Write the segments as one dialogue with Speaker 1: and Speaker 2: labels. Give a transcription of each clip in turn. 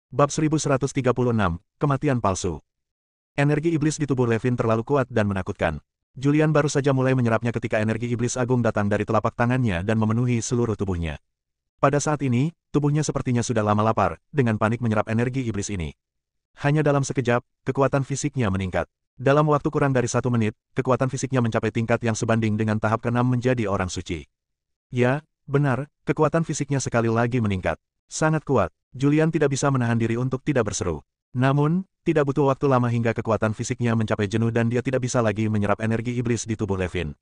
Speaker 1: Bab 1136, Kematian Palsu. Energi iblis di tubuh Levin terlalu kuat dan menakutkan. Julian baru saja mulai menyerapnya ketika energi iblis agung datang dari telapak tangannya dan memenuhi seluruh tubuhnya. Pada saat ini, tubuhnya sepertinya sudah lama lapar, dengan panik menyerap energi iblis ini. Hanya dalam sekejap, kekuatan fisiknya meningkat. Dalam waktu kurang dari 1 menit, kekuatan fisiknya mencapai tingkat yang sebanding dengan tahap ke-6 menjadi orang suci. Ya, benar, kekuatan fisiknya sekali lagi meningkat. Sangat kuat. Julian tidak bisa menahan diri untuk tidak berseru. Namun, tidak butuh waktu lama hingga kekuatan fisiknya mencapai jenuh dan dia tidak bisa lagi menyerap energi iblis di tubuh Levin.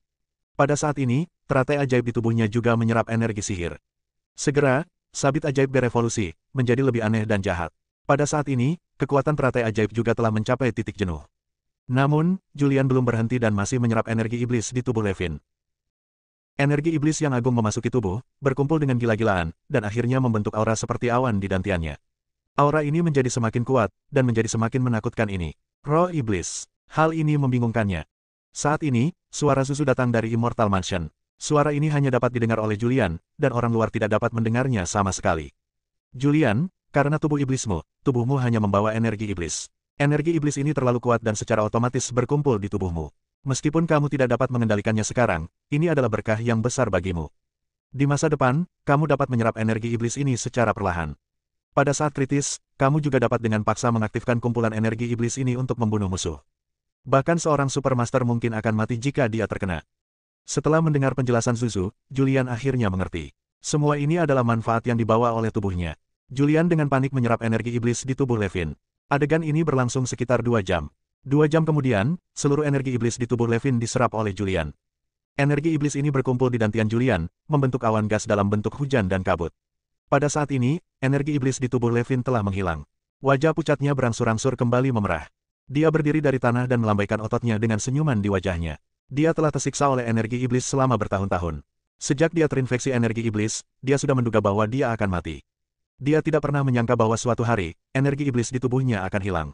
Speaker 1: Pada saat ini, teratai ajaib di tubuhnya juga menyerap energi sihir. Segera, sabit ajaib berevolusi, menjadi lebih aneh dan jahat. Pada saat ini, kekuatan teratai ajaib juga telah mencapai titik jenuh. Namun, Julian belum berhenti dan masih menyerap energi iblis di tubuh Levin. Energi iblis yang agung memasuki tubuh, berkumpul dengan gila-gilaan, dan akhirnya membentuk aura seperti awan di dantiannya. Aura ini menjadi semakin kuat, dan menjadi semakin menakutkan ini. Roh iblis. Hal ini membingungkannya. Saat ini, suara Zuzu datang dari Immortal Mansion. Suara ini hanya dapat didengar oleh Julian, dan orang luar tidak dapat mendengarnya sama sekali. Julian, karena tubuh iblismu, tubuhmu hanya membawa energi iblis. Energi iblis ini terlalu kuat dan secara otomatis berkumpul di tubuhmu. Meskipun kamu tidak dapat mengendalikannya sekarang, ini adalah berkah yang besar bagimu. Di masa depan, kamu dapat menyerap energi iblis ini secara perlahan. Pada saat kritis, kamu juga dapat dengan paksa mengaktifkan kumpulan energi iblis ini untuk membunuh musuh. Bahkan seorang supermaster mungkin akan mati jika dia terkena. Setelah mendengar penjelasan Zuzu, Julian akhirnya mengerti. Semua ini adalah manfaat yang dibawa oleh tubuhnya. Julian dengan panik menyerap energi iblis di tubuh Levin. Adegan ini berlangsung sekitar 2 jam. 2 jam kemudian, seluruh energi iblis di tubuh Levin diserap oleh Julian. Energi iblis ini berkumpul di dantian Julian, membentuk awan gas dalam bentuk hujan dan kabut. Pada saat ini, energi iblis di tubuh Levin telah menghilang. Wajah pucatnya berangsur-angsur kembali memerah. Dia berdiri dari tanah dan melambaikan ototnya dengan senyuman di wajahnya. Dia telah tersiksa oleh energi iblis selama bertahun-tahun. Sejak dia terinfeksi energi iblis, dia sudah menduga bahwa dia akan mati. Dia tidak pernah menyangka bahwa suatu hari, energi iblis di tubuhnya akan hilang.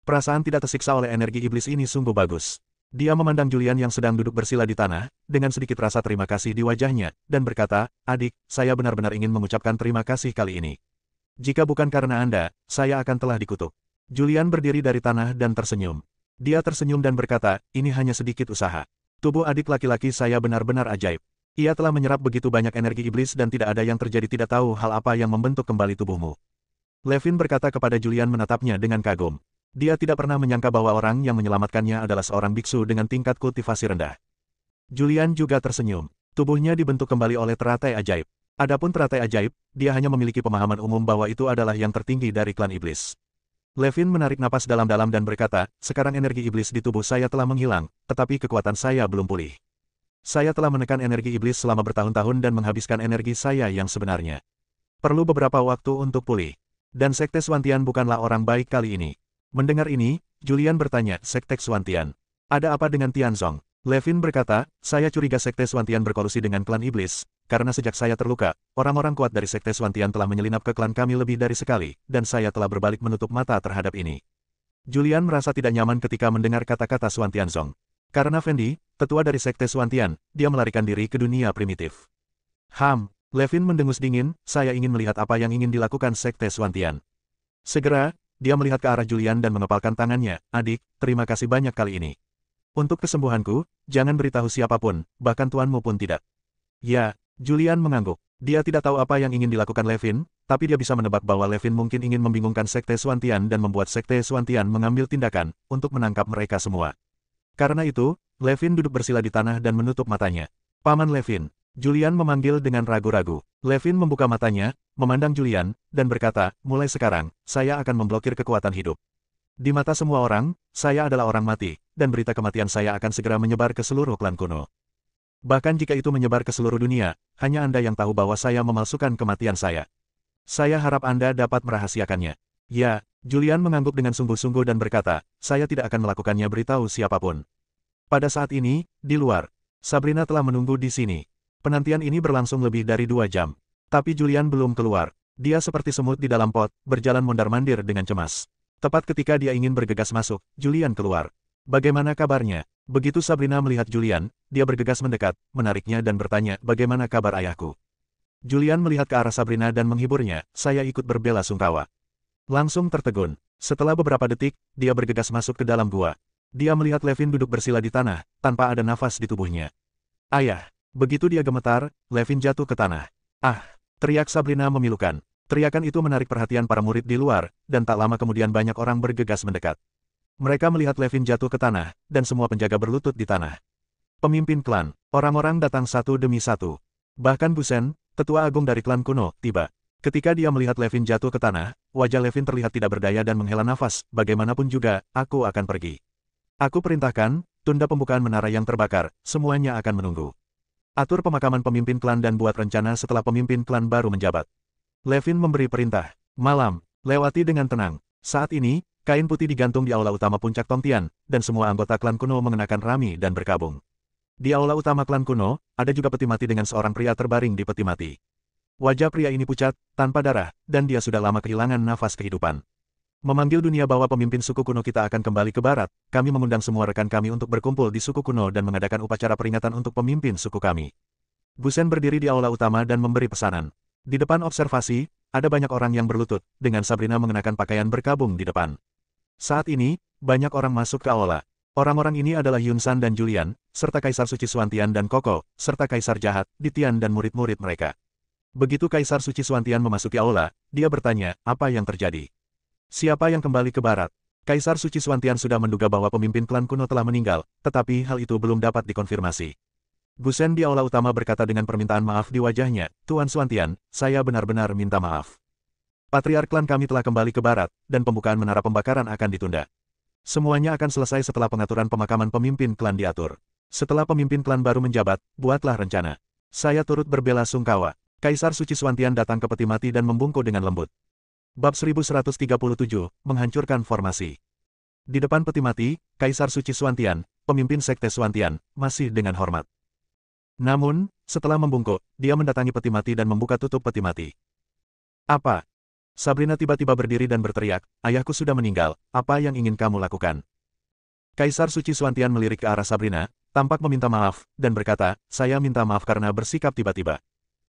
Speaker 1: Perasaan tidak tersiksa oleh energi iblis ini sungguh bagus. Dia memandang Julian yang sedang duduk bersila di tanah, dengan sedikit rasa terima kasih di wajahnya, dan berkata, "Adik, saya benar-benar ingin mengucapkan terima kasih kali ini. Jika bukan karena Anda, saya akan telah dikutuk." Julian berdiri dari tanah dan tersenyum. Dia tersenyum dan berkata, "Ini hanya sedikit usaha. Tubuh adik laki-laki saya benar-benar ajaib. Ia telah menyerap begitu banyak energi iblis dan tidak ada yang terjadi tidak tahu hal apa yang membentuk kembali tubuhmu." Levin berkata kepada Julian menatapnya dengan kagum. Dia tidak pernah menyangka bahwa orang yang menyelamatkannya adalah seorang biksu dengan tingkat kultivasi rendah. Julian juga tersenyum. Tubuhnya dibentuk kembali oleh teratai ajaib. Adapun teratai ajaib, dia hanya memiliki pemahaman umum bahwa itu adalah yang tertinggi dari klan iblis. Levin menarik napas dalam-dalam dan berkata, "Sekarang energi iblis di tubuh saya telah menghilang, tetapi kekuatan saya belum pulih. Saya telah menekan energi iblis selama bertahun-tahun dan menghabiskan energi saya yang sebenarnya. Perlu beberapa waktu untuk pulih. Dan Sekte Swantian bukanlah orang baik kali ini." Mendengar ini, Julian bertanya, "Sekte Swantian? Ada apa dengan Tianzong?" Levin berkata, "Saya curiga Sekte Swantian berkolusi dengan klan iblis, karena sejak saya terluka, orang-orang kuat dari Sekte Swantian telah menyelinap ke klan kami lebih dari sekali, dan saya telah berbalik menutup mata terhadap ini." Julian merasa tidak nyaman ketika mendengar kata-kata Swantianzong. Karena Fendi, tetua dari Sekte Swantian, dia melarikan diri ke dunia primitif. Levin mendengus dingin, "Saya ingin melihat apa yang ingin dilakukan Sekte Swantian." Segera, dia melihat ke arah Julian dan mengepalkan tangannya, "Adik, terima kasih banyak kali ini. Untuk kesembuhanku, jangan beritahu siapapun, bahkan tuanmu pun tidak." "Ya," Julian mengangguk. Dia tidak tahu apa yang ingin dilakukan Levin, tapi dia bisa menebak bahwa Levin mungkin ingin membingungkan Sekte Swantian dan membuat Sekte Swantian mengambil tindakan untuk menangkap mereka semua. Karena itu, Levin duduk bersila di tanah dan menutup matanya. "Paman Levin." Julian memanggil dengan ragu-ragu. Levin membuka matanya, memandang Julian, dan berkata, "Mulai sekarang, saya akan memblokir kekuatan hidup. Di mata semua orang, saya adalah orang mati, dan berita kematian saya akan segera menyebar ke seluruh klan kuno. Bahkan jika itu menyebar ke seluruh dunia, hanya Anda yang tahu bahwa saya memalsukan kematian saya. Saya harap Anda dapat merahasiakannya." "Ya," Julian mengangguk dengan sungguh-sungguh dan berkata, "Saya tidak akan melakukannya beritahu siapapun." Pada saat ini, di luar, Sabrina telah menunggu di sini. Penantian ini berlangsung lebih dari 2 jam. Tapi Julian belum keluar. Dia seperti semut di dalam pot, berjalan mondar-mandir dengan cemas. Tepat ketika dia ingin bergegas masuk, Julian keluar. "Bagaimana kabarnya?" Begitu Sabrina melihat Julian, dia bergegas mendekat, menariknya dan bertanya, "Bagaimana kabar ayahku?" Julian melihat ke arah Sabrina dan menghiburnya, "Saya ikut berbela sungkawa." Langsung tertegun. Setelah beberapa detik, dia bergegas masuk ke dalam gua. Dia melihat Levin duduk bersila di tanah, tanpa ada nafas di tubuhnya. Ayah! Begitu dia gemetar, Levin jatuh ke tanah. Ah! Teriak Sabrina memilukan. Teriakan itu menarik perhatian para murid di luar, dan tak lama kemudian banyak orang bergegas mendekat. Mereka melihat Levin jatuh ke tanah, dan semua penjaga berlutut di tanah. Pemimpin klan, orang-orang datang satu demi satu. Bahkan Busen, tetua agung dari klan kuno, tiba. Ketika dia melihat Levin jatuh ke tanah, wajah Levin terlihat tidak berdaya dan menghela nafas, bagaimanapun juga, aku akan pergi. Aku perintahkan, tunda pembukaan menara yang terbakar, semuanya akan menunggu. Atur pemakaman pemimpin klan dan buat rencana setelah pemimpin klan baru menjabat. Levin memberi perintah. Malam, lewati dengan tenang. Saat ini, kain putih digantung di aula utama puncak Tongtian, dan semua anggota klan kuno mengenakan rami dan berkabung. Di aula utama klan kuno, ada juga peti mati dengan seorang pria terbaring di peti mati. Wajah pria ini pucat, tanpa darah, dan dia sudah lama kehilangan nafas kehidupan. Memanggil dunia bahwa pemimpin suku kuno kita akan kembali ke barat, kami mengundang semua rekan kami untuk berkumpul di suku kuno dan mengadakan upacara peringatan untuk pemimpin suku kami. Busen berdiri di aula utama dan memberi pesanan. Di depan observasi, ada banyak orang yang berlutut, dengan Sabrina mengenakan pakaian berkabung di depan. Saat ini, banyak orang masuk ke aula. Orang-orang ini adalah Yunsan dan Julian, serta Kaisar Suci Suantian dan Koko, serta Kaisar Jahat, Ditian dan murid-murid mereka. Begitu Kaisar Suci Suantian memasuki aula, dia bertanya, apa yang terjadi? Siapa yang kembali ke barat? Kaisar Suci Suantian sudah menduga bahwa pemimpin klan kuno telah meninggal, tetapi hal itu belum dapat dikonfirmasi. Busen di aula utama berkata dengan permintaan maaf di wajahnya, Tuan Suantian, saya benar-benar minta maaf. Patriark klan kami telah kembali ke barat, dan pembukaan menara pembakaran akan ditunda. Semuanya akan selesai setelah pengaturan pemakaman pemimpin klan diatur. Setelah pemimpin klan baru menjabat, buatlah rencana. Saya turut berbela sungkawa. Kaisar Suci Suantian datang ke peti mati dan membungkuk dengan lembut. Bab 1137, menghancurkan formasi. Di depan peti mati, Kaisar Suci Suantian, pemimpin sekte Suantian, masih dengan hormat. Namun, setelah membungkuk, dia mendatangi peti mati dan membuka tutup peti mati. Apa? Sabrina tiba-tiba berdiri dan berteriak, ayahku sudah meninggal, apa yang ingin kamu lakukan? Kaisar Suci Suantian melirik ke arah Sabrina, tampak meminta maaf, dan berkata, saya minta maaf karena bersikap tiba-tiba.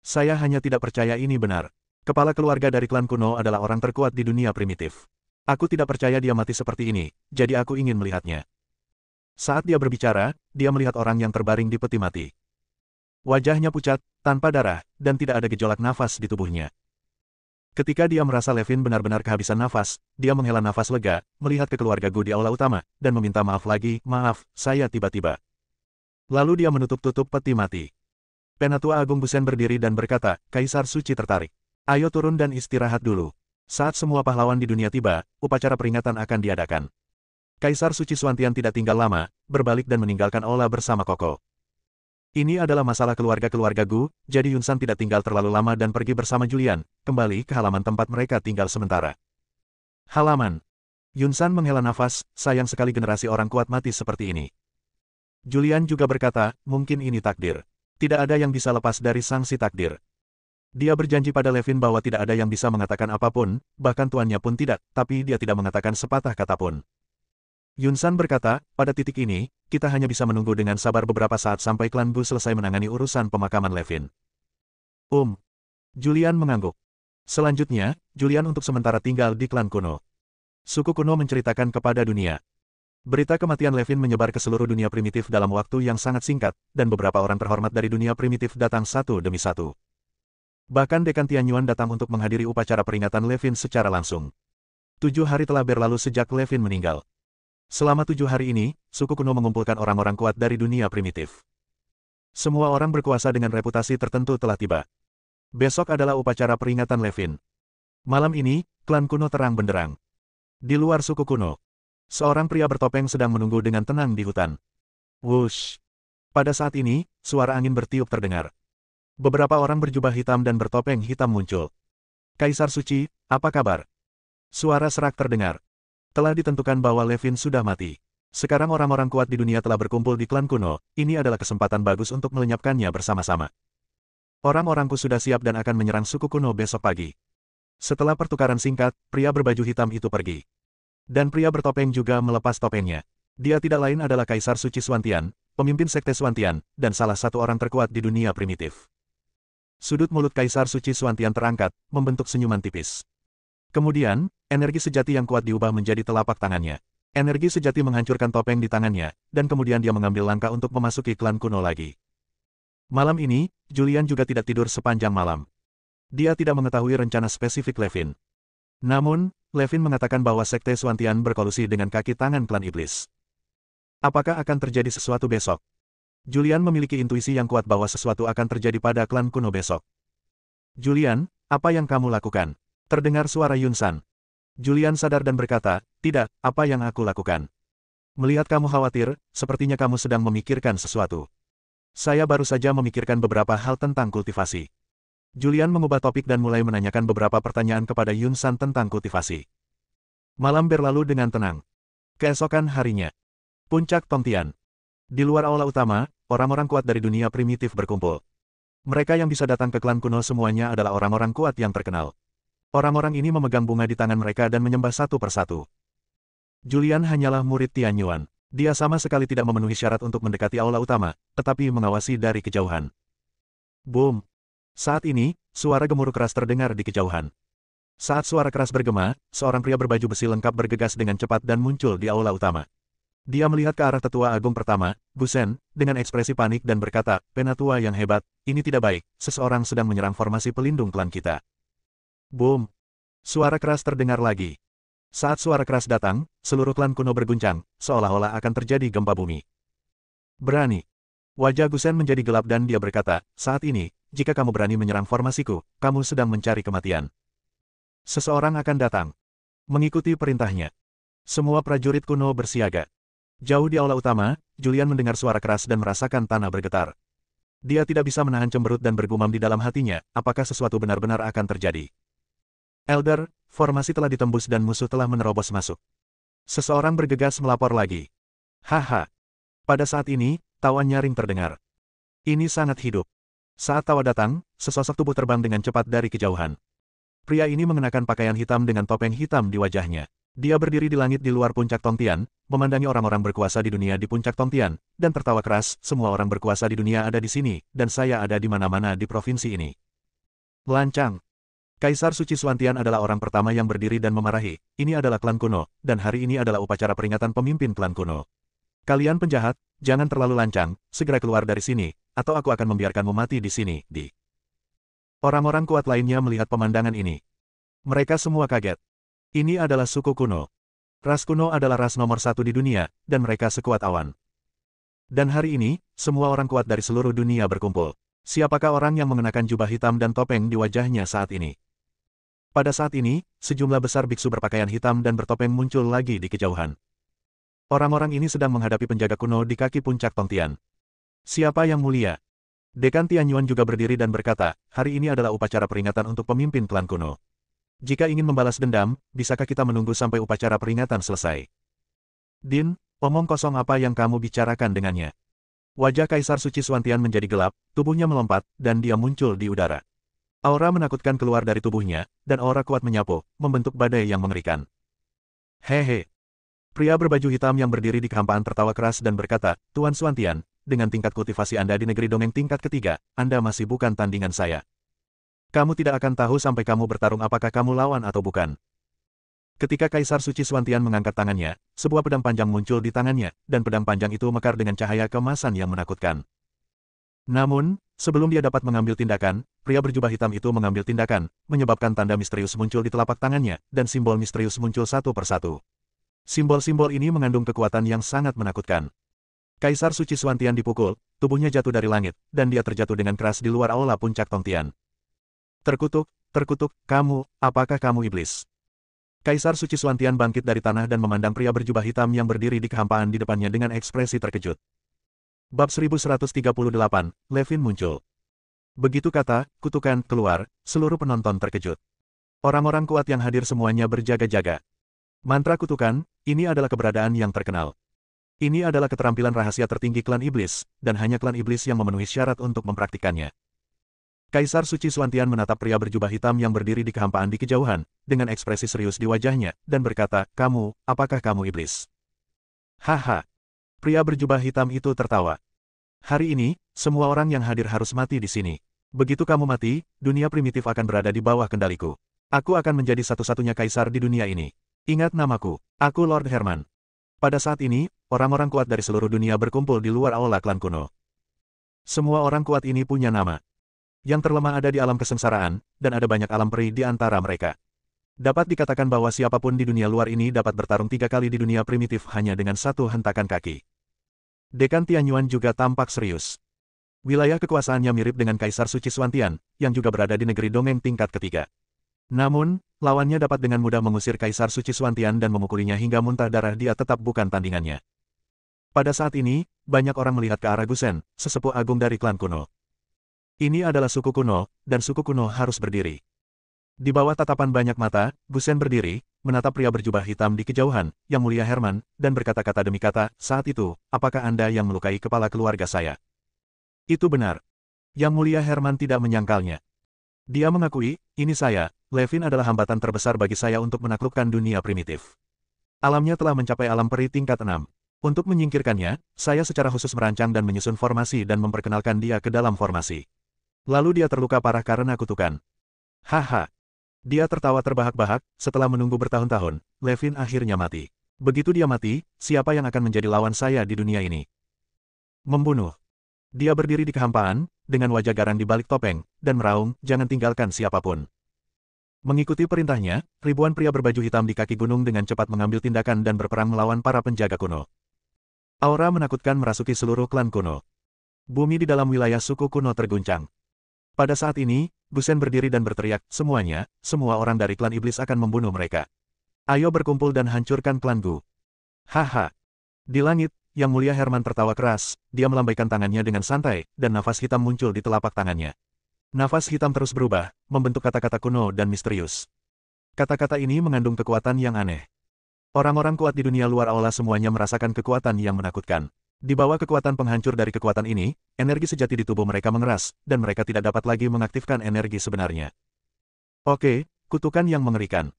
Speaker 1: Saya hanya tidak percaya ini benar. Kepala keluarga dari klan kuno adalah orang terkuat di dunia primitif. Aku tidak percaya dia mati seperti ini, jadi aku ingin melihatnya. Saat dia berbicara, dia melihat orang yang terbaring di peti mati. Wajahnya pucat, tanpa darah, dan tidak ada gejolak nafas di tubuhnya. Ketika dia merasa Levin benar-benar kehabisan nafas, dia menghela nafas lega, melihat ke keluarga Gu di aula utama, dan meminta maaf lagi, maaf, saya tiba-tiba. Lalu dia menutup-tutup peti mati. Penatua Agung Busen berdiri dan berkata, Kaisar Suci tertarik. Ayo turun dan istirahat dulu. Saat semua pahlawan di dunia tiba, upacara peringatan akan diadakan. Kaisar Suci Suantian tidak tinggal lama, berbalik dan meninggalkan aula bersama Koko. Ini adalah masalah keluarga-keluarga Gu, jadi Yunsan tidak tinggal terlalu lama dan pergi bersama Julian, kembali ke halaman tempat mereka tinggal sementara. Halaman. Yunsan menghela nafas, sayang sekali generasi orang kuat mati seperti ini. Julian juga berkata, mungkin ini takdir. Tidak ada yang bisa lepas dari sanksi takdir. Dia berjanji pada Levin bahwa tidak ada yang bisa mengatakan apapun, bahkan tuannya pun tidak, tapi dia tidak mengatakan sepatah kata pun. Yunsan berkata, pada titik ini, kita hanya bisa menunggu dengan sabar beberapa saat sampai klan Gu selesai menangani urusan pemakaman Levin. Julian mengangguk. Selanjutnya, Julian untuk sementara tinggal di klan kuno. Suku kuno menceritakan kepada dunia. Berita kematian Levin menyebar ke seluruh dunia primitif dalam waktu yang sangat singkat, dan beberapa orang terhormat dari dunia primitif datang satu demi satu. Bahkan Dekan Tianyuan datang untuk menghadiri upacara peringatan Levin secara langsung. 7 hari telah berlalu sejak Levin meninggal. Selama 7 hari ini, suku kuno mengumpulkan orang-orang kuat dari dunia primitif. Semua orang berkuasa dengan reputasi tertentu telah tiba. Besok adalah upacara peringatan Levin. Malam ini, klan kuno terang benderang. Di luar suku kuno, seorang pria bertopeng sedang menunggu dengan tenang di hutan. Wush! Pada saat ini, suara angin bertiup terdengar. Beberapa orang berjubah hitam dan bertopeng hitam muncul. Kaisar Suci, apa kabar? Suara serak terdengar. Telah ditentukan bahwa Levin sudah mati. Sekarang orang-orang kuat di dunia telah berkumpul di klan kuno, ini adalah kesempatan bagus untuk melenyapkannya bersama-sama. Orang-orangku sudah siap dan akan menyerang suku kuno besok pagi. Setelah pertukaran singkat, pria berbaju hitam itu pergi. Dan pria bertopeng juga melepas topengnya. Dia tidak lain adalah Kaisar Suci Suantian, pemimpin sekte Suantian, dan salah satu orang terkuat di dunia primitif. Sudut mulut Kaisar Suci Suantian terangkat, membentuk senyuman tipis. Kemudian, energi sejati yang kuat diubah menjadi telapak tangannya. Energi sejati menghancurkan topeng di tangannya, dan kemudian dia mengambil langkah untuk memasuki klan kuno lagi. Malam ini, Julian juga tidak tidur sepanjang malam. Dia tidak mengetahui rencana spesifik Levin. Namun, Levin mengatakan bahwa Sekte Suantian berkolusi dengan kaki tangan klan iblis. Apakah akan terjadi sesuatu besok? Julian memiliki intuisi yang kuat bahwa sesuatu akan terjadi pada klan kuno besok. Julian, apa yang kamu lakukan? Terdengar suara Yunsan. Julian sadar dan berkata, tidak, apa yang aku lakukan? Melihat kamu khawatir, sepertinya kamu sedang memikirkan sesuatu. Saya baru saja memikirkan beberapa hal tentang kultivasi. Julian mengubah topik dan mulai menanyakan beberapa pertanyaan kepada Yunsan tentang kultivasi. Malam berlalu dengan tenang. Keesokan harinya. Puncak Tongtian. Di luar aula utama, orang-orang kuat dari dunia primitif berkumpul. Mereka yang bisa datang ke klan kuno semuanya adalah orang-orang kuat yang terkenal. Orang-orang ini memegang bunga di tangan mereka dan menyembah satu persatu. Julian hanyalah murid Tian Yuan. Dia sama sekali tidak memenuhi syarat untuk mendekati aula utama, tetapi mengawasi dari kejauhan. Boom! Saat ini, suara gemuruh keras terdengar di kejauhan. Saat suara keras bergema, seorang pria berbaju besi lengkap bergegas dengan cepat dan muncul di aula utama. Dia melihat ke arah tetua agung pertama, Gusen, dengan ekspresi panik dan berkata, "Penatua yang hebat, ini tidak baik, seseorang sedang menyerang formasi pelindung klan kita." Boom! Suara keras terdengar lagi. Saat suara keras datang, seluruh klan kuno berguncang, seolah-olah akan terjadi gempa bumi. Berani. Wajah Gusen menjadi gelap dan dia berkata, "Saat ini, jika kamu berani menyerang formasiku, kamu sedang mencari kematian." Seseorang akan datang. Mengikuti perintahnya. Semua prajurit kuno bersiaga. Jauh di aula utama, Julian mendengar suara keras dan merasakan tanah bergetar. Dia tidak bisa menahan cemberut dan bergumam di dalam hatinya, apakah sesuatu benar-benar akan terjadi. Elder, formasi telah ditembus dan musuh telah menerobos masuk. Seseorang bergegas melapor lagi. Haha. Pada saat ini, tawa nyaring terdengar. Ini sangat hidup. Saat tawa datang, sesosok tubuh terbang dengan cepat dari kejauhan. Pria ini mengenakan pakaian hitam dengan topeng hitam di wajahnya. Dia berdiri di langit di luar puncak Tongtian, memandangi orang-orang berkuasa di dunia di puncak Tongtian, dan tertawa keras, "Semua orang berkuasa di dunia ada di sini, dan saya ada di mana-mana di provinsi ini." Lancang. Kaisar Suci Suantian adalah orang pertama yang berdiri dan memarahi, "Ini adalah klan kuno, dan hari ini adalah upacara peringatan pemimpin klan kuno. Kalian penjahat, jangan terlalu lancang, segera keluar dari sini, atau aku akan membiarkanmu mati di sini, di." Orang-orang kuat lainnya melihat pemandangan ini. Mereka semua kaget. Ini adalah suku kuno. Ras kuno adalah ras nomor satu di dunia, dan mereka sekuat awan. Dan hari ini, semua orang kuat dari seluruh dunia berkumpul. Siapakah orang yang mengenakan jubah hitam dan topeng di wajahnya saat ini? Pada saat ini, sejumlah besar biksu berpakaian hitam dan bertopeng muncul lagi di kejauhan. Orang-orang ini sedang menghadapi penjaga kuno di kaki puncak Tongtian. Siapa yang mulia? Dekan Tianyuan juga berdiri dan berkata, "Hari ini adalah upacara peringatan untuk pemimpin klan kuno. Jika ingin membalas dendam, bisakah kita menunggu sampai upacara peringatan selesai?" "Din, omong kosong apa yang kamu bicarakan dengannya?" Wajah Kaisar Suci Suantian menjadi gelap, tubuhnya melompat, dan dia muncul di udara. Aura menakutkan keluar dari tubuhnya, dan aura kuat menyapu, membentuk badai yang mengerikan. "Hehe." Pria berbaju hitam yang berdiri di kehampaan tertawa keras dan berkata, "Tuan Suantian, dengan tingkat kultivasi Anda di negeri dongeng tingkat ketiga, Anda masih bukan tandingan saya. Kamu tidak akan tahu sampai kamu bertarung apakah kamu lawan atau bukan." Ketika Kaisar Suci Suantian mengangkat tangannya, sebuah pedang panjang muncul di tangannya, dan pedang panjang itu mekar dengan cahaya keemasan yang menakutkan. Namun, sebelum dia dapat mengambil tindakan, pria berjubah hitam itu mengambil tindakan, menyebabkan tanda misterius muncul di telapak tangannya, dan simbol misterius muncul satu persatu. Simbol-simbol ini mengandung kekuatan yang sangat menakutkan. Kaisar Suci Suantian dipukul, tubuhnya jatuh dari langit, dan dia terjatuh dengan keras di luar aula puncak Tongtian. "Terkutuk, terkutuk, kamu, apakah kamu iblis?" Kaisar Suci Suantian bangkit dari tanah dan memandang pria berjubah hitam yang berdiri di kehampaan di depannya dengan ekspresi terkejut. Bab 1138, Levin muncul. Begitu kata, kutukan, keluar, seluruh penonton terkejut. Orang-orang kuat yang hadir semuanya berjaga-jaga. Mantra kutukan, ini adalah keberadaan yang terkenal. Ini adalah keterampilan rahasia tertinggi klan iblis, dan hanya klan iblis yang memenuhi syarat untuk mempraktikannya. Kaisar Suci Suantian menatap pria berjubah hitam yang berdiri di kehampaan di kejauhan, dengan ekspresi serius di wajahnya, dan berkata, "Kamu, apakah kamu iblis?" "Haha." Pria berjubah hitam itu tertawa. "Hari ini, semua orang yang hadir harus mati di sini. Begitu kamu mati, dunia primitif akan berada di bawah kendaliku. Aku akan menjadi satu-satunya kaisar di dunia ini. Ingat namaku, aku Lord Herman. Pada saat ini, orang-orang kuat dari seluruh dunia berkumpul di luar aula klan kuno. Semua orang kuat ini punya nama. Yang terlemah ada di alam kesengsaraan, dan ada banyak alam peri di antara mereka. Dapat dikatakan bahwa siapapun di dunia luar ini dapat bertarung 3 kali di dunia primitif hanya dengan satu hentakan kaki. Dekan Tianyuan juga tampak serius. Wilayah kekuasaannya mirip dengan Kaisar Suci Suantian, yang juga berada di negeri dongeng tingkat ketiga. Namun, lawannya dapat dengan mudah mengusir Kaisar Suci Suantian dan memukulinya hingga muntah darah. Dia tetap bukan tandingannya. Pada saat ini, banyak orang melihat ke arah Gusen, sesepuh agung dari klan kuno. Ini adalah suku kuno, dan suku kuno harus berdiri. Di bawah tatapan banyak mata, Gusen berdiri, menatap pria berjubah hitam di kejauhan, Yang Mulia Herman, dan berkata-kata demi kata, saat itu, apakah Anda yang melukai kepala keluarga saya? Itu benar. Yang Mulia Herman tidak menyangkalnya. Dia mengakui, ini saya, Levin adalah hambatan terbesar bagi saya untuk menaklukkan dunia primitif. Alamnya telah mencapai alam peri tingkat 6. Untuk menyingkirkannya, saya secara khusus merancang dan menyusun formasi dan memperkenalkan dia ke dalam formasi. Lalu dia terluka parah karena kutukan. Haha. Dia tertawa terbahak-bahak, setelah menunggu bertahun-tahun, Levin akhirnya mati. Begitu dia mati, siapa yang akan menjadi lawan saya di dunia ini? Membunuh. Dia berdiri di kehampaan, dengan wajah garang di balik topeng, dan meraung, jangan tinggalkan siapapun. Mengikuti perintahnya, ribuan pria berbaju hitam di kaki gunung dengan cepat mengambil tindakan dan berperang melawan para penjaga kuno. Aura menakutkan merasuki seluruh klan kuno. Bumi di dalam wilayah suku kuno terguncang. Pada saat ini, Gusen berdiri dan berteriak, semuanya, semua orang dari klan iblis akan membunuh mereka. Ayo berkumpul dan hancurkan klanku. Haha. Di langit, Yang Mulia Herman tertawa keras, dia melambaikan tangannya dengan santai, dan nafas hitam muncul di telapak tangannya. Nafas hitam terus berubah, membentuk kata-kata kuno dan misterius. Kata-kata ini mengandung kekuatan yang aneh. Orang-orang kuat di dunia luar aula semuanya merasakan kekuatan yang menakutkan. Di bawah kekuatan penghancur dari kekuatan ini, energi sejati di tubuh mereka mengeras, dan mereka tidak dapat lagi mengaktifkan energi sebenarnya. Oke, kutukan yang mengerikan.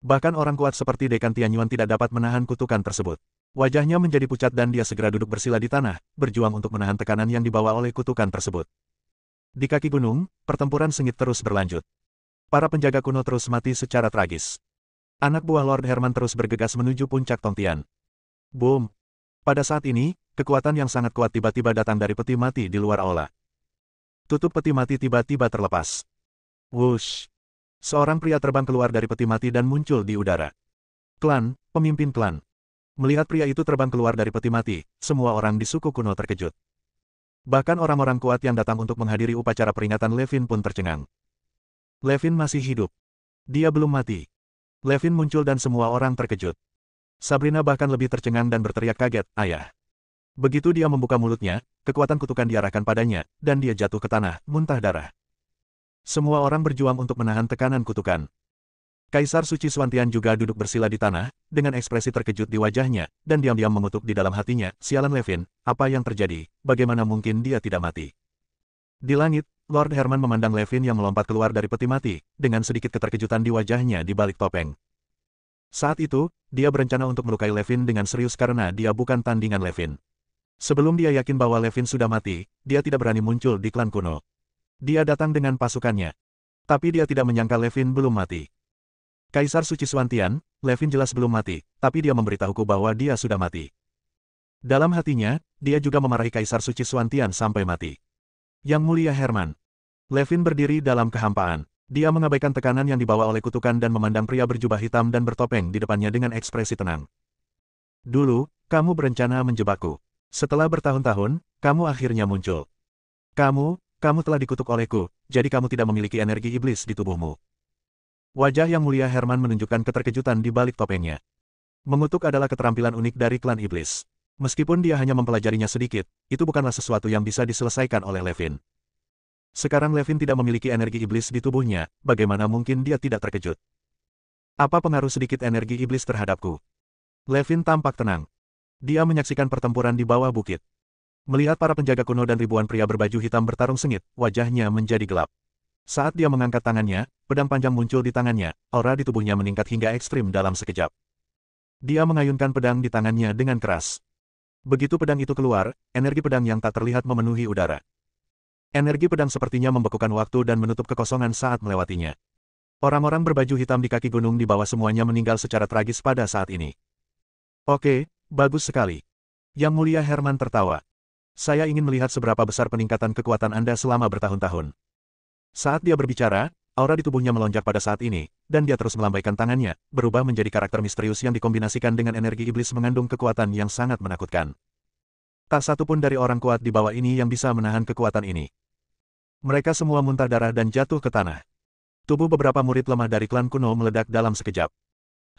Speaker 1: Bahkan orang kuat seperti Dekan Tianyuan tidak dapat menahan kutukan tersebut. Wajahnya menjadi pucat dan dia segera duduk bersila di tanah, berjuang untuk menahan tekanan yang dibawa oleh kutukan tersebut. Di kaki gunung, pertempuran sengit terus berlanjut. Para penjaga kuno terus mati secara tragis. Anak buah Lord Herman terus bergegas menuju puncak Tongtian. Boom! Pada saat ini, kekuatan yang sangat kuat tiba-tiba datang dari peti mati di luar aula. Tutup peti mati tiba-tiba terlepas. Wush! Seorang pria terbang keluar dari peti mati dan muncul di udara. Klan, pemimpin klan. Melihat pria itu terbang keluar dari peti mati, semua orang di suku kuno terkejut. Bahkan orang-orang kuat yang datang untuk menghadiri upacara peringatan Levin pun tercengang. Levin masih hidup. Dia belum mati. Levin muncul dan semua orang terkejut. Sabrina bahkan lebih tercengang dan berteriak kaget, ayah. Begitu dia membuka mulutnya, kekuatan kutukan diarahkan padanya, dan dia jatuh ke tanah, muntah darah. Semua orang berjuang untuk menahan tekanan kutukan. Kaisar Suci Suantian juga duduk bersila di tanah, dengan ekspresi terkejut di wajahnya, dan diam-diam mengutuk di dalam hatinya, sialan Levin, apa yang terjadi, bagaimana mungkin dia tidak mati. Di langit, Lord Herman memandang Levin yang melompat keluar dari peti mati, dengan sedikit keterkejutan di wajahnya di balik topeng. Saat itu, dia berencana untuk melukai Levin dengan serius karena dia bukan tandingan Levin. Sebelum dia yakin bahwa Levin sudah mati, dia tidak berani muncul di klan kuno. Dia datang dengan pasukannya. Tapi dia tidak menyangka Levin belum mati. Kaisar Suci Suantian, Levin jelas belum mati, tapi dia memberitahuku bahwa dia sudah mati. Dalam hatinya, dia juga memarahi Kaisar Suci Suantian sampai mati. Yang Mulia Herman. Levin berdiri dalam kehampaan. Dia mengabaikan tekanan yang dibawa oleh kutukan dan memandang pria berjubah hitam dan bertopeng di depannya dengan ekspresi tenang. Dulu, kamu berencana menjebakku. Setelah bertahun-tahun, kamu akhirnya muncul. Kamu telah dikutuk olehku, jadi kamu tidak memiliki energi iblis di tubuhmu. Wajah Yang Mulia Herman menunjukkan keterkejutan di balik topengnya. Mengutuk adalah keterampilan unik dari klan iblis. Meskipun dia hanya mempelajarinya sedikit, itu bukanlah sesuatu yang bisa diselesaikan oleh Levin. Sekarang Levin tidak memiliki energi iblis di tubuhnya, bagaimana mungkin dia tidak terkejut? Apa pengaruh sedikit energi iblis terhadapku? Levin tampak tenang. Dia menyaksikan pertempuran di bawah bukit. Melihat para penjaga kuno dan ribuan pria berbaju hitam bertarung sengit, wajahnya menjadi gelap. Saat dia mengangkat tangannya, pedang panjang muncul di tangannya, aura di tubuhnya meningkat hingga ekstrim dalam sekejap. Dia mengayunkan pedang di tangannya dengan keras. Begitu pedang itu keluar, energi pedang yang tak terlihat memenuhi udara. Energi pedang sepertinya membekukan waktu dan menutup kekosongan saat melewatinya. Orang-orang berbaju hitam di kaki gunung di bawah semuanya meninggal secara tragis pada saat ini. Oke, bagus sekali. Yang Mulia Herman tertawa. Saya ingin melihat seberapa besar peningkatan kekuatan Anda selama bertahun-tahun. Saat dia berbicara, aura di tubuhnya melonjak pada saat ini, dan dia terus melambaikan tangannya, berubah menjadi karakter misterius yang dikombinasikan dengan energi iblis mengandung kekuatan yang sangat menakutkan. Tak satu pun dari orang kuat di bawah ini yang bisa menahan kekuatan ini. Mereka semua muntah darah dan jatuh ke tanah. Tubuh beberapa murid lemah dari klan kuno meledak dalam sekejap.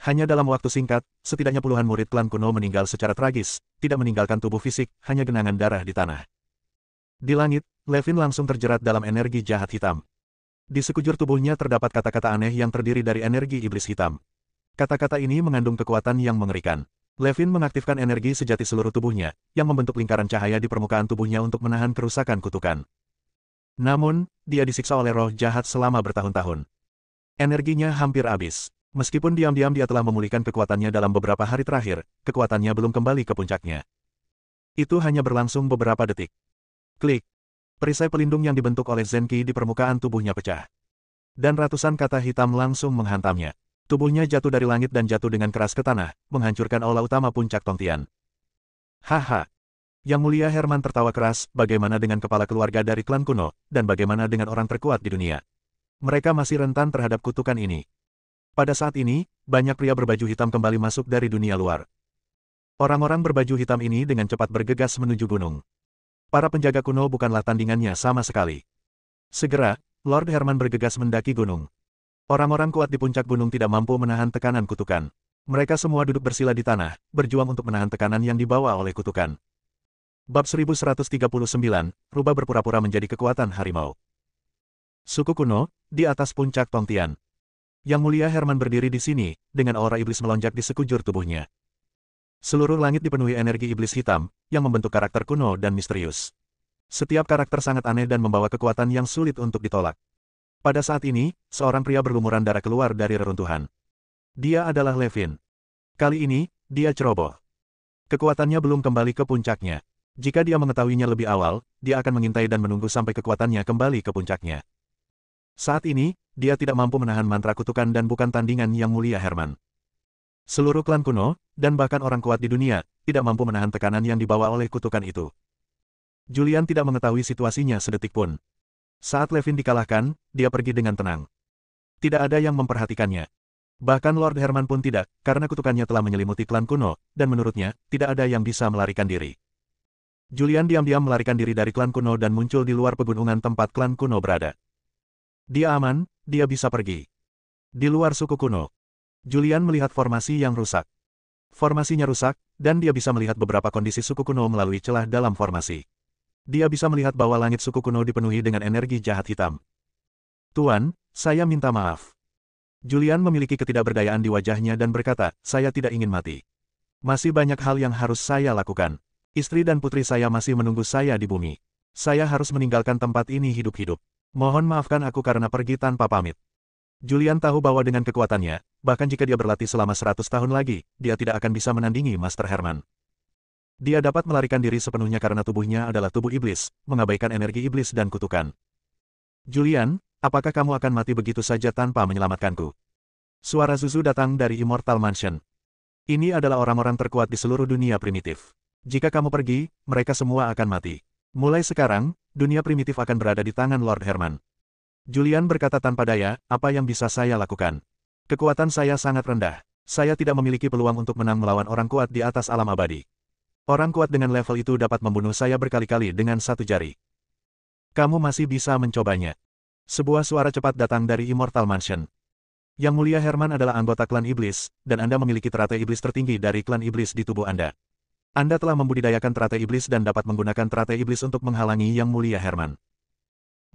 Speaker 1: Hanya dalam waktu singkat, setidaknya puluhan murid klan kuno meninggal secara tragis, tidak meninggalkan tubuh fisik, hanya genangan darah di tanah. Di langit, Levin langsung terjerat dalam energi jahat hitam. Di sekujur tubuhnya terdapat kata-kata aneh yang terdiri dari energi iblis hitam. Kata-kata ini mengandung kekuatan yang mengerikan. Levin mengaktifkan energi sejati seluruh tubuhnya, yang membentuk lingkaran cahaya di permukaan tubuhnya untuk menahan kerusakan kutukan. Namun, dia disiksa oleh roh jahat selama bertahun-tahun. Energinya hampir habis. Meskipun diam-diam dia telah memulihkan kekuatannya dalam beberapa hari terakhir, kekuatannya belum kembali ke puncaknya. Itu hanya berlangsung beberapa detik. Klik. Perisai pelindung yang dibentuk oleh Zenki di permukaan tubuhnya pecah. Dan ratusan kata hitam langsung menghantamnya. Tubuhnya jatuh dari langit dan jatuh dengan keras ke tanah, menghancurkan aula utama puncak Tongtian. Haha. Yang Mulia Herman tertawa keras, bagaimana dengan kepala keluarga dari klan kuno, dan bagaimana dengan orang terkuat di dunia? Mereka masih rentan terhadap kutukan ini. Pada saat ini, banyak pria berbaju hitam kembali masuk dari dunia luar. Orang-orang berbaju hitam ini dengan cepat bergegas menuju gunung. Para penjaga kuno bukanlah tandingannya sama sekali. Segera, Lord Herman bergegas mendaki gunung. Orang-orang kuat di puncak gunung tidak mampu menahan tekanan kutukan. Mereka semua duduk bersila di tanah, berjuang untuk menahan tekanan yang dibawa oleh kutukan. Bab 1139, rubah berpura-pura menjadi kekuatan harimau. Suku kuno, di atas puncak Tongtian. Yang Mulia Herman berdiri di sini, dengan aura iblis melonjak di sekujur tubuhnya. Seluruh langit dipenuhi energi iblis hitam, yang membentuk karakter kuno dan misterius. Setiap karakter sangat aneh dan membawa kekuatan yang sulit untuk ditolak. Pada saat ini, seorang pria berlumuran darah keluar dari reruntuhan. Dia adalah Levin. Kali ini, dia ceroboh. Kekuatannya belum kembali ke puncaknya. Jika dia mengetahuinya lebih awal, dia akan mengintai dan menunggu sampai kekuatannya kembali ke puncaknya. Saat ini, dia tidak mampu menahan mantra kutukan dan bukan tandingan Yang Mulia Herman. Seluruh klan kuno, dan bahkan orang kuat di dunia, tidak mampu menahan tekanan yang dibawa oleh kutukan itu. Julian tidak mengetahui situasinya sedetik pun. Saat Levin dikalahkan, dia pergi dengan tenang. Tidak ada yang memperhatikannya. Bahkan Lord Herman pun tidak, karena kutukannya telah menyelimuti klan kuno, dan menurutnya, tidak ada yang bisa melarikan diri. Julian diam-diam melarikan diri dari klan kuno dan muncul di luar pegunungan tempat klan kuno berada. Dia aman, dia bisa pergi. Di luar suku kuno, Julian melihat formasi yang rusak. Formasinya rusak, dan dia bisa melihat beberapa kondisi suku kuno melalui celah dalam formasi. Dia bisa melihat bahwa langit suku kuno dipenuhi dengan energi jahat hitam. Tuan, saya minta maaf. Julian memiliki ketidakberdayaan di wajahnya dan berkata, saya tidak ingin mati. Masih banyak hal yang harus saya lakukan. Istri dan putri saya masih menunggu saya di bumi. Saya harus meninggalkan tempat ini hidup-hidup. Mohon maafkan aku karena pergi tanpa pamit. Julian tahu bahwa dengan kekuatannya, bahkan jika dia berlatih selama 100 tahun lagi, dia tidak akan bisa menandingi Master Herman. Dia dapat melarikan diri sepenuhnya karena tubuhnya adalah tubuh iblis, mengabaikan energi iblis dan kutukan. Julian, apakah kamu akan mati begitu saja tanpa menyelamatkanku? Suara Zuzu datang dari Immortal Mansion. Ini adalah orang-orang terkuat di seluruh dunia primitif. Jika kamu pergi, mereka semua akan mati. Mulai sekarang, dunia primitif akan berada di tangan Lord Herman. Julian berkata tanpa daya, apa yang bisa saya lakukan? Kekuatan saya sangat rendah. Saya tidak memiliki peluang untuk menang melawan orang kuat di atas alam abadi. Orang kuat dengan level itu dapat membunuh saya berkali-kali dengan satu jari. Kamu masih bisa mencobanya. Sebuah suara cepat datang dari Immortal Mansion. Yang Mulia Herman adalah anggota klan iblis, dan Anda memiliki teratai iblis tertinggi dari klan iblis di tubuh Anda. Anda telah membudidayakan teratai iblis dan dapat menggunakan teratai iblis untuk menghalangi Yang Mulia Herman.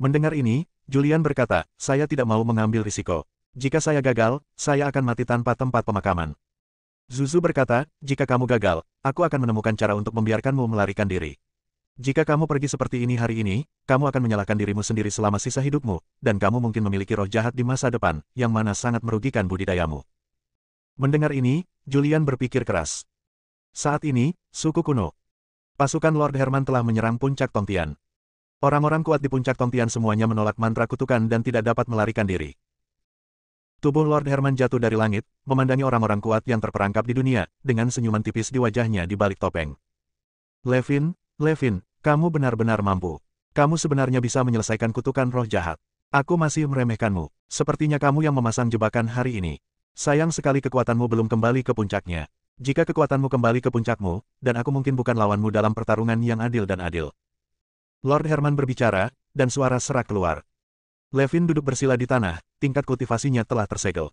Speaker 1: Mendengar ini, Julian berkata, saya tidak mau mengambil risiko. Jika saya gagal, saya akan mati tanpa tempat pemakaman. Zuzu berkata, jika kamu gagal, aku akan menemukan cara untuk membiarkanmu melarikan diri. Jika kamu pergi seperti ini hari ini, kamu akan menyalahkan dirimu sendiri selama sisa hidupmu, dan kamu mungkin memiliki roh jahat di masa depan, yang mana sangat merugikan budidayamu. Mendengar ini, Julian berpikir keras. Saat ini, suku kuno. Pasukan Lord Herman telah menyerang puncak Tongtian. Orang-orang kuat di puncak Tongtian semuanya menolak mantra kutukan dan tidak dapat melarikan diri. Tubuh Lord Herman jatuh dari langit, memandangi orang-orang kuat yang terperangkap di dunia, dengan senyuman tipis di wajahnya di balik topeng. Levin, kamu benar-benar mampu. Kamu sebenarnya bisa menyelesaikan kutukan roh jahat. Aku masih meremehkanmu. Sepertinya kamu yang memasang jebakan hari ini. Sayang sekali kekuatanmu belum kembali ke puncaknya. Jika kekuatanmu kembali ke puncakmu, dan aku mungkin bukan lawanmu dalam pertarungan yang adil dan adil. Lord Herman berbicara, dan suara serak keluar. Levin duduk bersila di tanah, tingkat kultivasinya telah tersegel.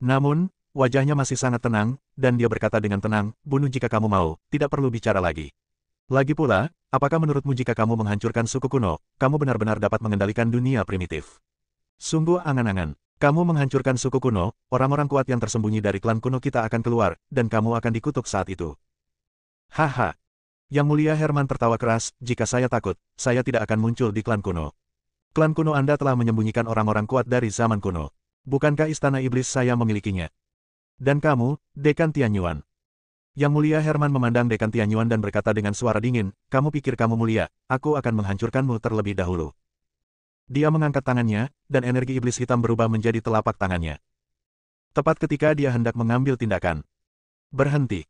Speaker 1: Namun, wajahnya masih sangat tenang, dan dia berkata dengan tenang, bunuh jika kamu mau, tidak perlu bicara lagi. Lagi pula, apakah menurutmu jika kamu menghancurkan suku kuno, kamu benar-benar dapat mengendalikan dunia primitif? Sungguh angan-angan. Kamu menghancurkan suku kuno, orang-orang kuat yang tersembunyi dari klan kuno kita akan keluar, dan kamu akan dikutuk saat itu. Haha. Yang Mulia Herman tertawa keras, jika saya takut, saya tidak akan muncul di klan kuno. Klan kuno Anda telah menyembunyikan orang-orang kuat dari zaman kuno. Bukankah istana iblis saya memilikinya? Dan kamu, Dekan Tianyuan. Yang Mulia Herman memandang Dekan Tianyuan dan berkata dengan suara dingin, kamu pikir kamu mulia, aku akan menghancurkanmu terlebih dahulu. Dia mengangkat tangannya, dan energi iblis hitam berubah menjadi telapak tangannya. Tepat ketika dia hendak mengambil tindakan. Berhenti.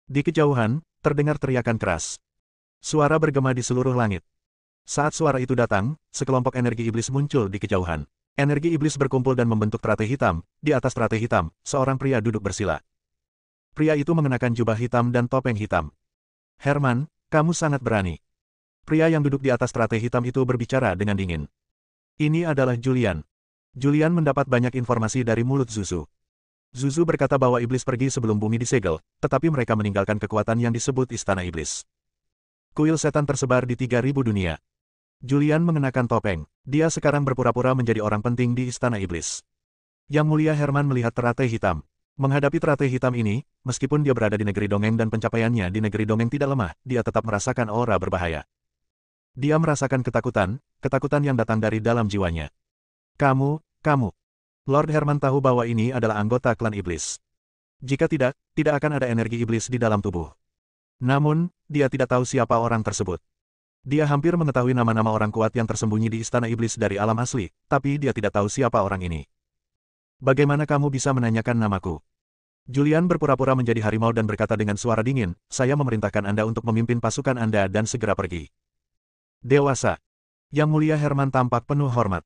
Speaker 1: Di kejauhan, terdengar teriakan keras. Suara bergema di seluruh langit. Saat suara itu datang, sekelompok energi iblis muncul di kejauhan. Energi iblis berkumpul dan membentuk teratai hitam. Di atas teratai hitam, seorang pria duduk bersila. Pria itu mengenakan jubah hitam dan topeng hitam. Herman, kamu sangat berani. Pria yang duduk di atas teratai hitam itu berbicara dengan dingin. Ini adalah Julian. Julian mendapat banyak informasi dari mulut Zuzu. Zuzu berkata bahwa iblis pergi sebelum bumi disegel, tetapi mereka meninggalkan kekuatan yang disebut Istana Iblis. Kuil setan tersebar di 3000 dunia. Julian mengenakan topeng. Dia sekarang berpura-pura menjadi orang penting di Istana Iblis. Yang Mulia Herman melihat teratai hitam. Menghadapi teratai hitam ini, meskipun dia berada di negeri dongeng dan pencapaiannya di negeri dongeng tidak lemah, dia tetap merasakan aura berbahaya. Dia merasakan ketakutan yang datang dari dalam jiwanya. Kamu. Lord Herman tahu bahwa ini adalah anggota klan iblis. Jika tidak akan ada energi iblis di dalam tubuh. Namun, dia tidak tahu siapa orang tersebut. Dia hampir mengetahui nama-nama orang kuat yang tersembunyi di istana iblis dari alam asli, tapi dia tidak tahu siapa orang ini. Bagaimana kamu bisa menanyakan namaku? Julian berpura-pura menjadi harimau dan berkata dengan suara dingin, saya memerintahkan Anda untuk memimpin pasukan Anda dan segera pergi. Dewasa. Yang Mulia Herman tampak penuh hormat.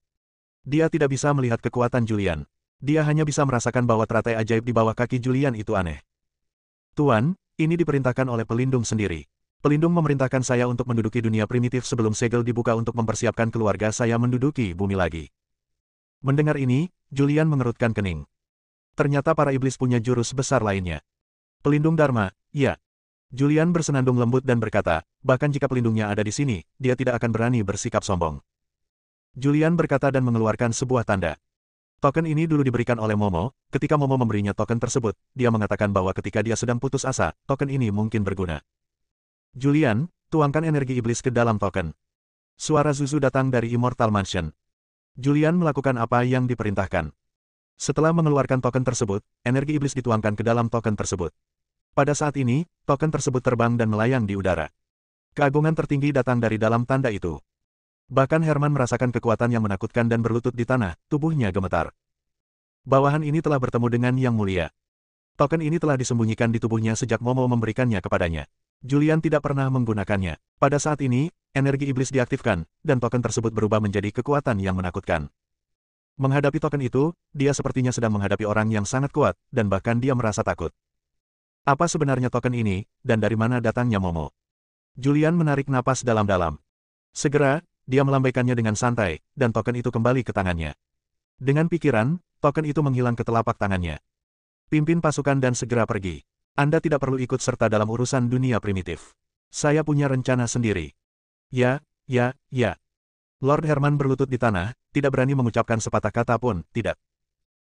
Speaker 1: Dia tidak bisa melihat kekuatan Julian. Dia hanya bisa merasakan bahwa teratai ajaib di bawah kaki Julian itu aneh. Tuan, ini diperintahkan oleh pelindung sendiri. Pelindung memerintahkan saya untuk menduduki dunia primitif sebelum segel dibuka untuk mempersiapkan keluarga saya menduduki bumi lagi. Mendengar ini, Julian mengerutkan kening. Ternyata para iblis punya jurus besar lainnya. Pelindung Dharma, ya. Julian bersenandung lembut dan berkata, bahkan jika pelindungnya ada di sini, dia tidak akan berani bersikap sombong. Julian berkata dan mengeluarkan sebuah tanda. Token ini dulu diberikan oleh Momo, ketika Momo memberinya token tersebut, dia mengatakan bahwa ketika dia sedang putus asa, token ini mungkin berguna. Julian, tuangkan energi iblis ke dalam token. Suara Zuzu datang dari Immortal Mansion. Julian melakukan apa yang diperintahkan. Setelah mengeluarkan token tersebut, energi iblis dituangkan ke dalam token tersebut. Pada saat ini, token tersebut terbang dan melayang di udara. Keagungan tertinggi datang dari dalam tanda itu. Bahkan Herman merasakan kekuatan yang menakutkan dan berlutut di tanah, tubuhnya gemetar. Bawahan ini telah bertemu dengan Yang Mulia. Token ini telah disembunyikan di tubuhnya sejak Momo memberikannya kepadanya. Julian tidak pernah menggunakannya. Pada saat ini, energi iblis diaktifkan, dan token tersebut berubah menjadi kekuatan yang menakutkan. Menghadapi token itu, dia sepertinya sedang menghadapi orang yang sangat kuat, dan bahkan dia merasa takut. Apa sebenarnya token ini, dan dari mana datangnya Momo? Julian menarik napas dalam-dalam. Segera, dia melambaikannya dengan santai, dan token itu kembali ke tangannya. Dengan pikiran, token itu menghilang ke telapak tangannya. Pimpin pasukan dan segera pergi. Anda tidak perlu ikut serta dalam urusan dunia primitif. Saya punya rencana sendiri. Ya. Lord Herman berlutut di tanah, tidak berani mengucapkan sepatah kata pun, tidak.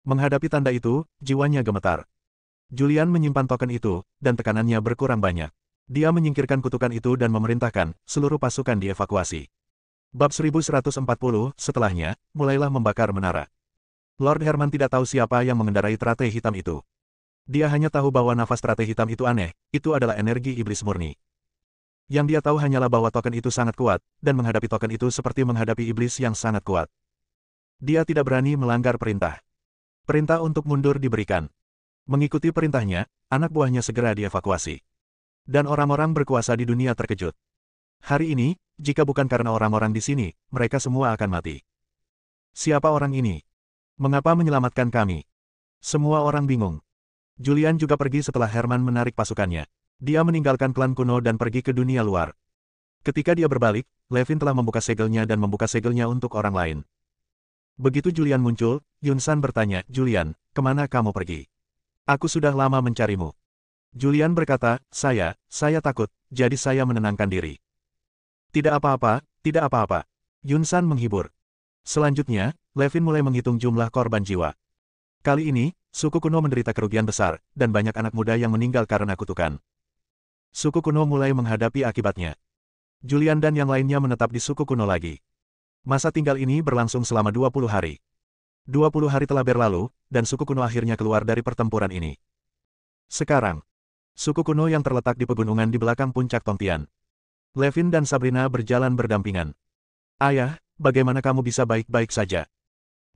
Speaker 1: Menghadapi tanda itu, jiwanya gemetar. Julian menyimpan token itu, dan tekanannya berkurang banyak. Dia menyingkirkan kutukan itu dan memerintahkan, seluruh pasukan dievakuasi. Bab 1140, setelahnya, mulailah membakar menara. Lord Herman tidak tahu siapa yang mengendarai teratai hitam itu. Dia hanya tahu bahwa nafas teratai hitam itu aneh, itu adalah energi iblis murni. Yang dia tahu hanyalah bahwa token itu sangat kuat, dan menghadapi token itu seperti menghadapi iblis yang sangat kuat. Dia tidak berani melanggar perintah. Perintah untuk mundur diberikan. Mengikuti perintahnya, anak buahnya segera dievakuasi. Dan orang-orang berkuasa di dunia terkejut. Hari ini, jika bukan karena orang-orang di sini, mereka semua akan mati. Siapa orang ini? Mengapa menyelamatkan kami? Semua orang bingung. Julian juga pergi setelah Herman menarik pasukannya. Dia meninggalkan klan kuno dan pergi ke dunia luar. Ketika dia berbalik, Levin telah membuka segelnya dan membuka segelnya untuk orang lain. Begitu Julian muncul, Yunsan bertanya, "Julian, kemana kamu pergi? Aku sudah lama mencarimu." Julian berkata, saya takut, jadi saya menenangkan diri." "Tidak apa-apa, tidak apa-apa." Yunsan menghibur. Selanjutnya, Levin mulai menghitung jumlah korban jiwa. Kali ini, suku kuno menderita kerugian besar, dan banyak anak muda yang meninggal karena kutukan. Suku kuno mulai menghadapi akibatnya. Julian dan yang lainnya menetap di suku kuno lagi. Masa tinggal ini berlangsung selama 20 hari. 20 hari telah berlalu, dan suku kuno akhirnya keluar dari pertempuran ini. Sekarang, suku kuno yang terletak di pegunungan di belakang puncak Tongtian. Levin dan Sabrina berjalan berdampingan. "Ayah, bagaimana kamu bisa baik-baik saja?"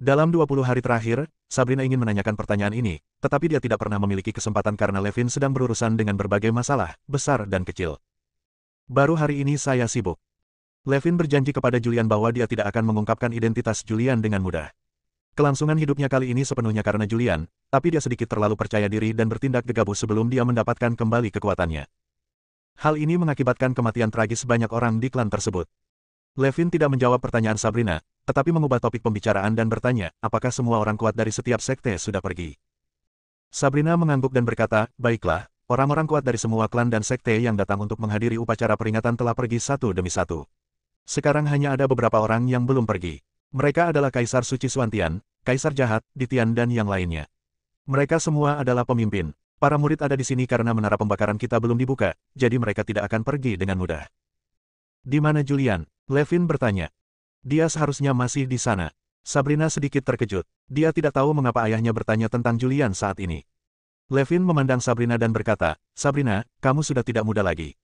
Speaker 1: Dalam 20 hari terakhir, Sabrina ingin menanyakan pertanyaan ini, tetapi dia tidak pernah memiliki kesempatan karena Levin sedang berurusan dengan berbagai masalah, besar dan kecil. "Baru hari ini saya sibuk." Levin berjanji kepada Julian bahwa dia tidak akan mengungkapkan identitas Julian dengan mudah. Kelangsungan hidupnya kali ini sepenuhnya karena Julian, tapi dia sedikit terlalu percaya diri dan bertindak gegabah sebelum dia mendapatkan kembali kekuatannya. Hal ini mengakibatkan kematian tragis banyak orang di klan tersebut. Levin tidak menjawab pertanyaan Sabrina, tetapi mengubah topik pembicaraan dan bertanya, apakah semua orang kuat dari setiap sekte sudah pergi. Sabrina mengangguk dan berkata, "Baiklah, orang-orang kuat dari semua klan dan sekte yang datang untuk menghadiri upacara peringatan telah pergi satu demi satu. Sekarang hanya ada beberapa orang yang belum pergi. Mereka adalah Kaisar Suci Suantian, Kaisar Jahat, Ditian dan yang lainnya. Mereka semua adalah pemimpin. Para murid ada di sini karena menara pembakaran kita belum dibuka, jadi mereka tidak akan pergi dengan mudah." "Di mana Julian?" Levin bertanya. "Dia seharusnya masih di sana." Sabrina sedikit terkejut. Dia tidak tahu mengapa ayahnya bertanya tentang Julian saat ini. Levin memandang Sabrina dan berkata, "Sabrina, kamu sudah tidak muda lagi.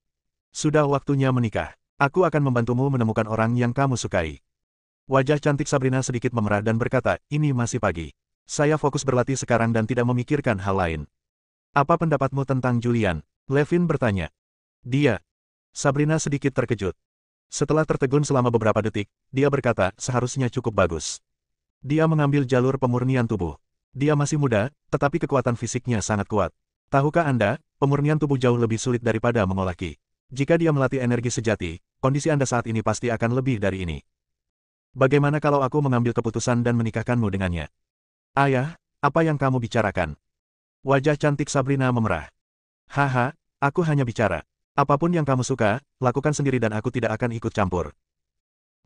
Speaker 1: Sudah waktunya menikah. Aku akan membantumu menemukan orang yang kamu sukai." Wajah cantik Sabrina sedikit memerah dan berkata, "Ini masih pagi. Saya fokus berlatih sekarang dan tidak memikirkan hal lain." "Apa pendapatmu tentang Julian?" Levin bertanya. "Dia." Sabrina sedikit terkejut. Setelah tertegun selama beberapa detik, dia berkata, "Seharusnya cukup bagus. Dia mengambil jalur pemurnian tubuh. Dia masih muda, tetapi kekuatan fisiknya sangat kuat. Tahukah Anda, pemurnian tubuh jauh lebih sulit daripada mengolah ki. Jika dia melatih energi sejati, kondisi Anda saat ini pasti akan lebih dari ini. Bagaimana kalau aku mengambil keputusan dan menikahkanmu dengannya?" "Ayah, apa yang kamu bicarakan?" Wajah cantik Sabrina memerah. "Haha, aku hanya bicara. Apapun yang kamu suka, lakukan sendiri dan aku tidak akan ikut campur."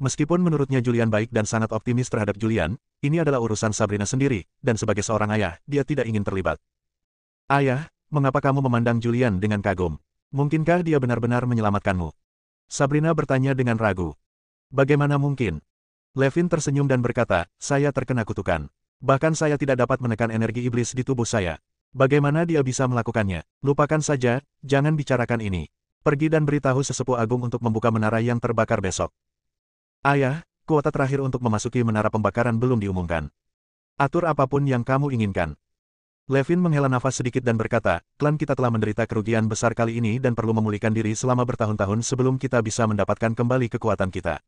Speaker 1: Meskipun menurutnya Julian baik dan sangat optimis terhadap Julian, ini adalah urusan Sabrina sendiri, dan sebagai seorang ayah, dia tidak ingin terlibat. "Ayah, mengapa kamu memandang Julian dengan kagum? Mungkinkah dia benar-benar menyelamatkanmu?" Sabrina bertanya dengan ragu. "Bagaimana mungkin?" Levin tersenyum dan berkata, "Saya terkena kutukan. Bahkan saya tidak dapat menekan energi iblis di tubuh saya. Bagaimana dia bisa melakukannya? Lupakan saja, jangan bicarakan ini. Pergi dan beritahu sesepuh agung untuk membuka menara yang terbakar besok." "Ayah, kuota terakhir untuk memasuki menara pembakaran belum diumumkan. Atur apapun yang kamu inginkan." Levin menghela nafas sedikit dan berkata, "Klan kita telah menderita kerugian besar kali ini dan perlu memulihkan diri selama bertahun-tahun sebelum kita bisa mendapatkan kembali kekuatan kita.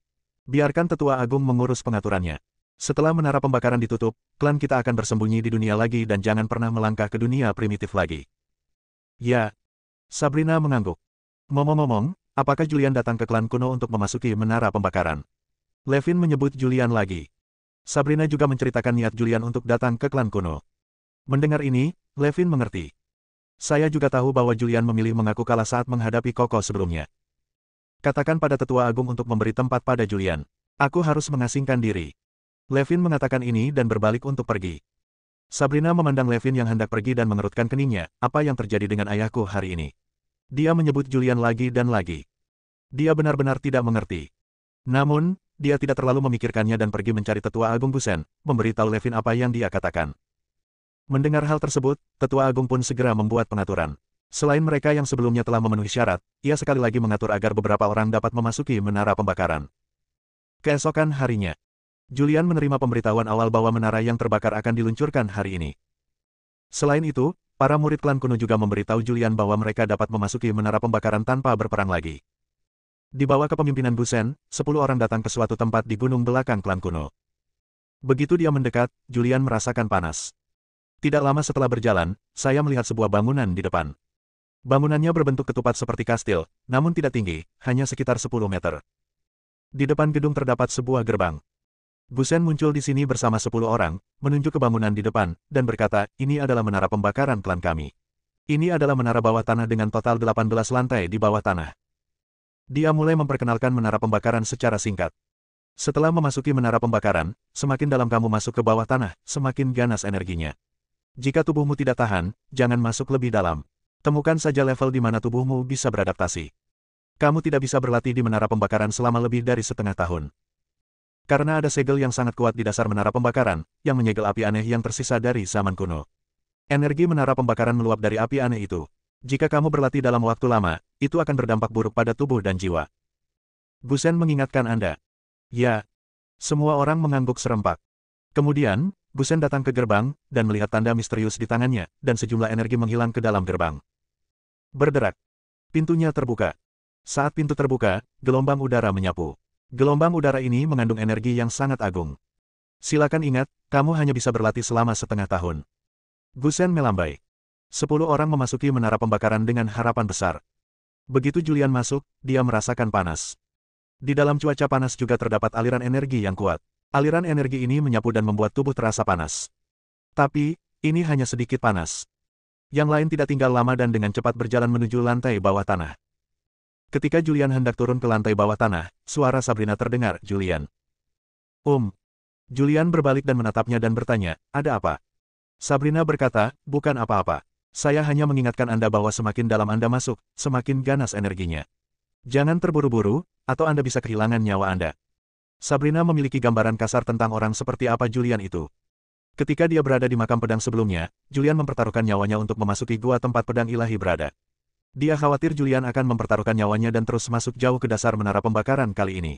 Speaker 1: Biarkan Tetua Agung mengurus pengaturannya. Setelah menara pembakaran ditutup, klan kita akan bersembunyi di dunia lagi dan jangan pernah melangkah ke dunia primitif lagi." "Ya." Sabrina mengangguk. "Ngomong-ngomong, apakah Julian datang ke klan kuno untuk memasuki menara pembakaran?" Levin menyebut Julian lagi. Sabrina juga menceritakan niat Julian untuk datang ke klan kuno. Mendengar ini, Levin mengerti. "Saya juga tahu bahwa Julian memilih mengaku kalah saat menghadapi Koko sebelumnya. Katakan pada Tetua Agung untuk memberi tempat pada Julian. Aku harus mengasingkan diri." Levin mengatakan ini dan berbalik untuk pergi. Sabrina memandang Levin yang hendak pergi dan mengerutkan keningnya, "Apa yang terjadi dengan ayahku hari ini?" Dia menyebut Julian lagi dan lagi. Dia benar-benar tidak mengerti. Namun, dia tidak terlalu memikirkannya dan pergi mencari Tetua Agung Gusen, memberitahu Levin apa yang dia katakan. Mendengar hal tersebut, Tetua Agung pun segera membuat pengaturan. Selain mereka yang sebelumnya telah memenuhi syarat, ia sekali lagi mengatur agar beberapa orang dapat memasuki menara pembakaran. Keesokan harinya, Julian menerima pemberitahuan awal bahwa menara yang terbakar akan diluncurkan hari ini. Selain itu, para murid klan kuno juga memberitahu Julian bahwa mereka dapat memasuki menara pembakaran tanpa berperang lagi. Di bawah kepemimpinan Busen, 10 orang datang ke suatu tempat di gunung belakang klan kuno. Begitu dia mendekat, Julian merasakan panas. Tidak lama setelah berjalan, saya melihat sebuah bangunan di depan. Bangunannya berbentuk ketupat seperti kastil, namun tidak tinggi, hanya sekitar 10 meter. Di depan gedung terdapat sebuah gerbang. Busen muncul di sini bersama 10 orang, menunjuk ke bangunan di depan, dan berkata, ini adalah menara pembakaran klan kami. Ini adalah menara bawah tanah dengan total 18 lantai di bawah tanah. Dia mulai memperkenalkan menara pembakaran secara singkat. Setelah memasuki menara pembakaran, semakin dalam kamu masuk ke bawah tanah, semakin ganas energinya. Jika tubuhmu tidak tahan, jangan masuk lebih dalam. Temukan saja level di mana tubuhmu bisa beradaptasi. Kamu tidak bisa berlatih di menara pembakaran selama lebih dari setengah tahun. Karena ada segel yang sangat kuat di dasar menara pembakaran, yang menyegel api aneh yang tersisa dari zaman kuno. Energi menara pembakaran meluap dari api aneh itu. Jika kamu berlatih dalam waktu lama, itu akan berdampak buruk pada tubuh dan jiwa. Busen mengingatkan Anda. Ya. Semua orang mengangguk serempak. Kemudian, Busen datang ke gerbang, dan melihat tanda misterius di tangannya, dan sejumlah energi menghilang ke dalam gerbang. Berderak. Pintunya terbuka. Saat pintu terbuka, gelombang udara menyapu. Gelombang udara ini mengandung energi yang sangat agung. Silakan ingat, kamu hanya bisa berlatih selama setengah tahun. Busen melambai. 10 orang memasuki menara pembakaran dengan harapan besar. Begitu Julian masuk, dia merasakan panas. Di dalam cuaca panas juga terdapat aliran energi yang kuat. Aliran energi ini menyapu dan membuat tubuh terasa panas. Tapi, ini hanya sedikit panas. Yang lain tidak tinggal lama dan dengan cepat berjalan menuju lantai bawah tanah. Ketika Julian hendak turun ke lantai bawah tanah, suara Sabrina terdengar, Julian. Julian berbalik dan menatapnya dan bertanya, ada apa? Sabrina berkata, bukan apa-apa. Saya hanya mengingatkan Anda bahwa semakin dalam Anda masuk, semakin ganas energinya. Jangan terburu-buru, atau Anda bisa kehilangan nyawa Anda. Sabrina memiliki gambaran kasar tentang orang seperti apa Julian itu. Ketika dia berada di makam pedang sebelumnya, Julian mempertaruhkan nyawanya untuk memasuki gua tempat pedang ilahi berada. Dia khawatir Julian akan mempertaruhkan nyawanya dan terus masuk jauh ke dasar menara pembakaran kali ini.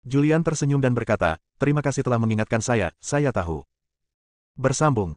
Speaker 1: Julian tersenyum dan berkata, terima kasih telah mengingatkan saya tahu. Bersambung.